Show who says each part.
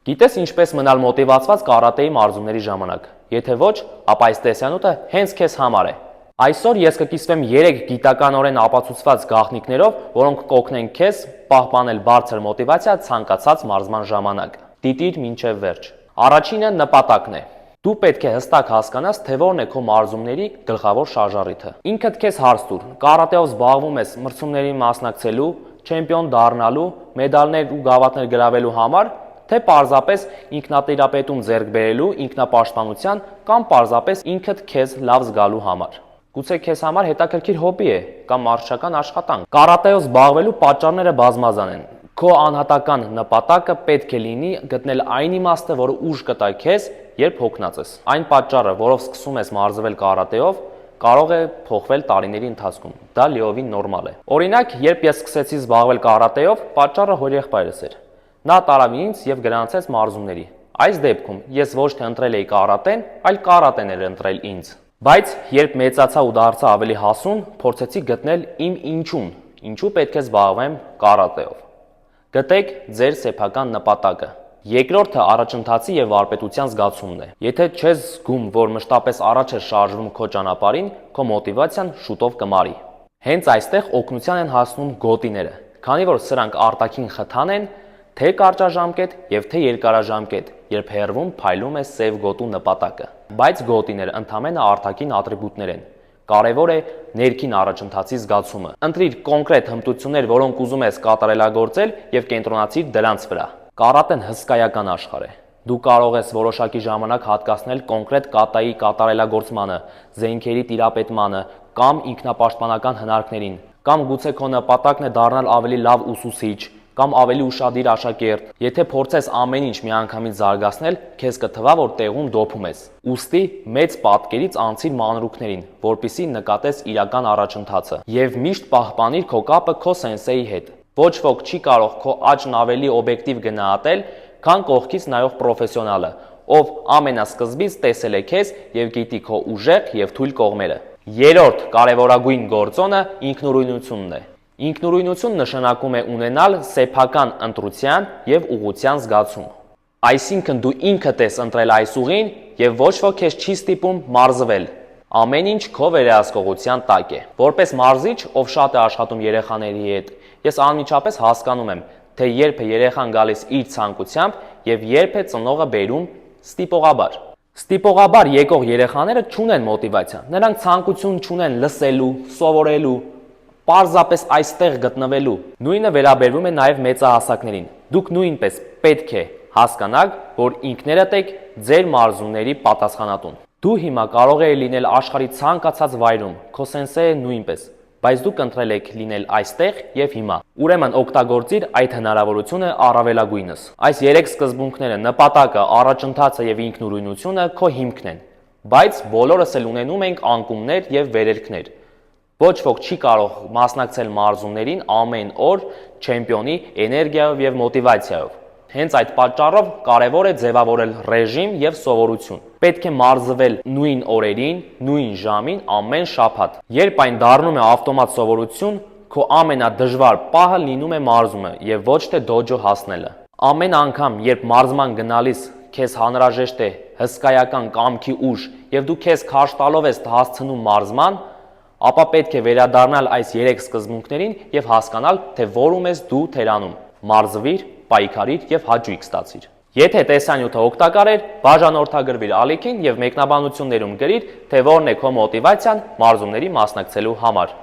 Speaker 1: Գիտես ինչպես մնալ մոտիվացված կարատեի մարզումների ժամանակ։ Եթե ոչ, ապա այս տեսանյութը հենց քեզ համար է։ Այսօր ես կկիսվեմ 3 գիտականորեն ապացուցված գաղտնիքներով, որոնք կօգնեն քեզ պահպանել բարձր մոտիվացիա ցանկացած մարզման ժամանակ։ Դիտիր մինչև վերջ։ Առաջինը նպատակն է։ Դու պետք է հստակ հասկանաս, թե որն է քո մարզումների գլխավոր շարժառիթը։ Ինքդ քեզ հարց տուր՝ կարատեով զբաղվում ես մրցումներին մասնակցելու, չեմպիոն դառնալու, մեդալներ ու գավաթներ գրավելու համար, թե պարզապես ինքնատիրապետում ձեռք բերելու, ինքնապաշտպանության կամ պարզապես ինքդ քեզ լավ զգալու համար։ Գուցե քեզ համար հետաքրքիր հոբբի է կամ մարզչական աշխատանք։ Կարատեով զբաղվելու պատճառները բազմազան են։ Քո անհատական նպատակը պետք է լինի գտնել այն իմաստը, որը ուժ կտա քեզ, երբ հոգնած ես։ Այն պատճառը, որով սկսում ես մարզվել կարատեով, կարող է փոխվել տարիների ընթացքում։ Դա լիովին նորմալ է։ Օրինակ, երբ ես սկսեցի զբաղվել կարատեով, պատճառը հոր եղբայրս էր։ Նա տարավ ինձ եւ գրանցեց մարզումների։ Այս դեպքում ես ոչ թե ընտրել էի կարատեն, այլ կարատեն էր ընտրել ինձ։ Բայց երբ մեծացա ու դարձա ավելի հասուն, փորձեցի գտնել իմ ինչուն, ինչու պետք է զբաղվեմ կարատեով։ Գտեք ձեր սեփական նպատակը։ Երկրորդը առաջընթացի եւ վարպետության զգացումն է։ Եթե չես զգում, որ մշտապես առաջ է շարժվում քո ճանապարհին, քո մոտիվացիան շուտով կմարի։ Հենց այստեղ օգնության են հասնում գոտիները, քանի որ սրանք արտաքին խթան են, թե կարճաժամկետ եւ թե երկարաժամկետ, երբ հեռվում փայլում է սև գոտու նպատակը։ Բայց գոտիները ընդհանրապես արտաքին ատրիբուտներ են։ Կարևոր է ներքին առաջընթացի զգացումը։ Ընտրիր կոնկրետ հմտություններ, որոնք ուզում ես կատարելագործել եւ կենտրոնացիր դրանց վրա։ Կարատեն հսկայական աշխարհ է։ Դու կարող ես որոշակի ժամանակ հատկացնել կոնկրետ կատայի կատարելագործմանը, զենքերի տիրապետմանը կամ ինքնապաշտպանական հնարքներին, կամ գուցե քո նպատակն է դառնալ ավելի լավ ուսուցիչ կամ ավելի ուշադիր աշակերտ։ Եթե փորձես ամեն ինչ միանգամից զարգացնել, քեզ կթվա, որ տեղում դոփում ես։ Ուստի մեծ պատկերից անցիր մանրուքներին, որպեսզի նկատես իրական առաջընթացը, եւ միշտ պահպանիր քո կապը քո սենսեի հետ։ Ոչ ոք չի կարող քո աճն ավելի օբյեկտիվ գնահատել, քան կողքից նայող պրոֆեսիոնալը, ով ամենասկզբից տեսել է քեզ եւ գիտի քո ուժեղ եւ թույլ կողմերը։ Երրորդ կարևորագույն գործոնը ինքնուրույնությունն է։ Ինքնուրույնություն նշանակում է ունենալ սեփական ընտրության եւ ուղղության զգացում։ Այսինքն դու ինքդ ես ընտրել այս ուղին եւ ոչ ոք քեզ չի ստիպում մարզվել։ Ամեն ինչ քո վերահսկողության տակ է։ Որպես մարզիչ, ով շատ է աշխատում երեխաների հետ, ես անմիջապես հասկանում եմ, թե երբ է երեխան գալիս իր ցանկությամբ եւ երբ է ծնողը բերում ստիպողաբար։ Ստիպողաբար եկող երեխաները չունեն մոտիվացիա։ Նրանք ցանկություն չունեն լսելու, սովորելու, պարզապես այստեղ գտնվելու։ Նույնը վերաբերվում է նաև մեծահասակներին։ Դուք նույնպես պետք է հասկանաք, որ ինքներդ եք ձեր մարզումների պատասխանատուն։ Դու հիմա կարող ես լինել աշխարհի ցանկացած վայրում, քո սենսեը նույնպես, բայց դուք ընտրել եք լինել այստեղ եւ հիմա։ Ուրեմն օգտագործիր այդ հնարավորությունը առավելագույնս։ Այս 3 սկզբունքները՝ նպատակը, առաջընթացը եւ ինքնուրույնությունը, քո հիմքն են։ Բայց բոլորս էլ ունենում ենք անկումներ եւ վերելքներ։ Ոչ ոք չի կարող մասնակցել մարզումներին ամեն օր չեմպիոնի էներգիայով եւ մոտիվացիայով։ Հենց այդ պատճառով կարևոր է ձևավորել ռեժիմ եւ սովորություն։ Պետք է մարզվել նույն օրերին, նույն ժամին ամեն շաբաթ։ Երբ այն դառնում է ավտոմատ սովորություն, քո ամենադժվար պահը լինում է մարզումը եւ ոչ թե դոջո հասնելը։ Ամեն անգամ, երբ մարզման գնալիս քեզ անհրաժեշտ է հսկայական կամքի ուժ եւ դու քեզ քաշ տալով ես հասցնում մարզման, ապա պետք է վերադառնալ այս 3 սկզբունքներին եւ հասկանալ, թե որում ես դու թերանում։ Մարզվիր, պայքարիր եւ հաճույք ստացիր։ Եթե տեսանյութը օգտակար էր, բաժանորդագրվիր ալիքին եւ մեկնաբանություններում գրիր, թե որն է քո մոտիվացիան մարզումների մասնակցելու համար։